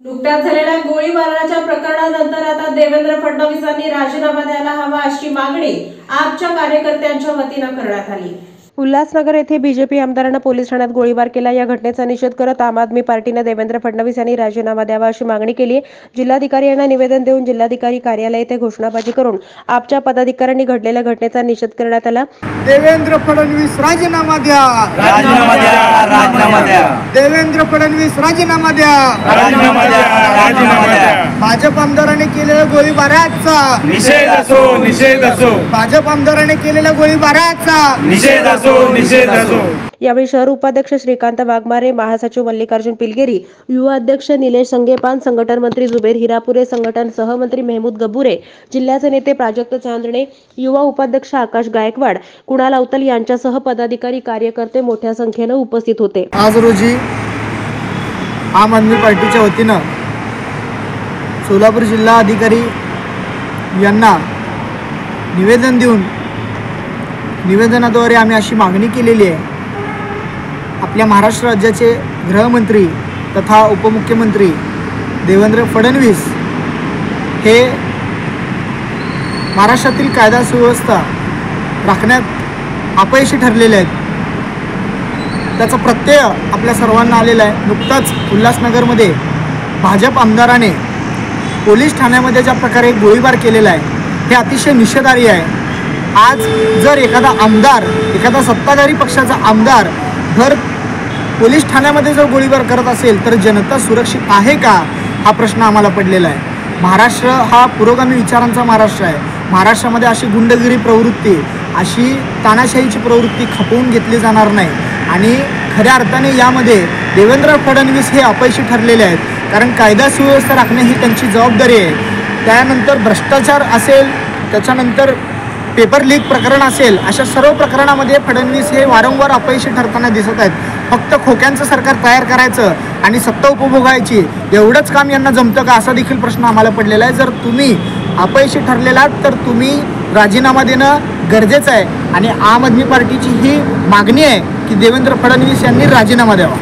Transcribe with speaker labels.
Speaker 1: नुकत्याच झालेल्या गोळीबाराच्या प्रकरणानंतर आता देवेंद्र फडणवीसांनी राजीनामा द्यायला हवा अशी मागणी आपच्या कार्यकर्त्यांच्या वतीने करण्यात आली। उल्हासनगर येथे बीजेपी आमदारांना पोलीस ठाण्यात गोळीबार केला। या घटनेचा निषेध करत आम आदमी पार्टीने देवेंद्र फडणवीस यांनी राजीनामा द्यावा अशी मागणी केली आहे। जिल्हाधिकारी यांना निवेदन देऊन जिल्हाधिकारी कार्यालय येथे घोषणाबाजी करून आपच्या पदाधिकाऱ्यांनी घडलेल्या घटनेचा निषेध करण्यात आला।
Speaker 2: देवेंद्र फडणवीस राजीनामा द्या,
Speaker 3: राजीनामा द्या, राजीनामा द्या।
Speaker 2: देवेंद्र फडणवीस राजीनामा द्या,
Speaker 3: राजीनामा द्या, राजीनामा द्या।
Speaker 2: भाजप आमदारांनी केलेल्या गोळीबाराचा
Speaker 3: निषेध असो, निषेध असो।
Speaker 2: भाजप आमदारांनी केलेल्या गोळीबाराचा
Speaker 3: निषेध असो, निषेध असो।
Speaker 1: यावेळी शहर उपाध्यक्ष श्रीकांत वाघमारे, महासचिव मल्लिकार्जुन पिलगेरी, युवा अध्यक्ष निलेश संगेपान, संघटन मंत्री जुबेर हिरापुरे, संघटन सहमंत्री महमूद गबुरे, जिल्ह्याचे नेते प्राजक्त चांदणे, युवा उपाध्यक्ष आकाश गायकवाड, कुणाल अवतल यांच्यासह पदाधिकारी कार्यकर्ते मोठ्या संख्येने उपस्थित होते।
Speaker 2: आज रोजी आम आदमी पार्टीच्या वतीनं सोलापूर जिल्हा अधिकारी यांना निवेदन देऊन निवेदनाद्वारे आम्ही अशी मागणी केलेली आहे। आपल्या महाराष्ट्र राज्याचे गृहमंत्री तथा उपमुख्यमंत्री देवेंद्र फडणवीस हे महाराष्ट्रातील कायदा सुव्यवस्था राखण्यात अपयशी ठरलेले आहेत। त्याचा प्रत्यय आपल्या सर्वांना आलेला आहे। नुकताच उल्हासनगरमध्ये भाजप आमदाराने पोलीस ठाण्यामध्ये ज्या प्रकारे गोळीबार केलेला आहे हे अतिशय निषेधार्ह आहे। आज जर एखादा आमदार, एखादा सत्ताधारी पक्षाचा आमदार भर पोलीस ठाण्यामध्ये जर गोळीबार करत असेल तर जनता सुरक्षित आहे का, हा प्रश्न आम्हाला पडलेला आहे। महाराष्ट्र हा पुरोगामी विचारांचा महाराष्ट्र आहे। महाराष्ट्रामध्ये अशी गुंडगिरी प्रवृत्ती, अशी तानाशाहीची प्रवृत्ती खपवून घेतली जाणार नाही आणि खऱ्या अर्थाने यामध्ये देवेंद्र फडणवीस हे अपयशी ठरलेले आहेत। कारण कायदा सुव्यवस्था राखणे ही त्यांची जबाबदारी आहे। त्यानंतर भ्रष्टाचार असेल, त्याच्यानंतर पेपर लीक प्रकरण असेल, अशा सर्व प्रकरणामध्ये फडणवीस हे वारंवार अपयशी ठरताना दिसत आहेत। फक्त खोक्यांचं सरकार तयार करायचं आणि सत्ता उपभोगायची एवढंच काम यांना जमतं का, असा देखील प्रश्न आम्हाला पडलेला आहे। जर तुम्ही अपयशी ठरलेलात तर तुम्ही राजीनामा देणं गरजेचं आहे आणि आम आदमी पार्टीची ही मागणी आहे की देवेंद्र फडणवीस यांनी राजीनामा द्यावा।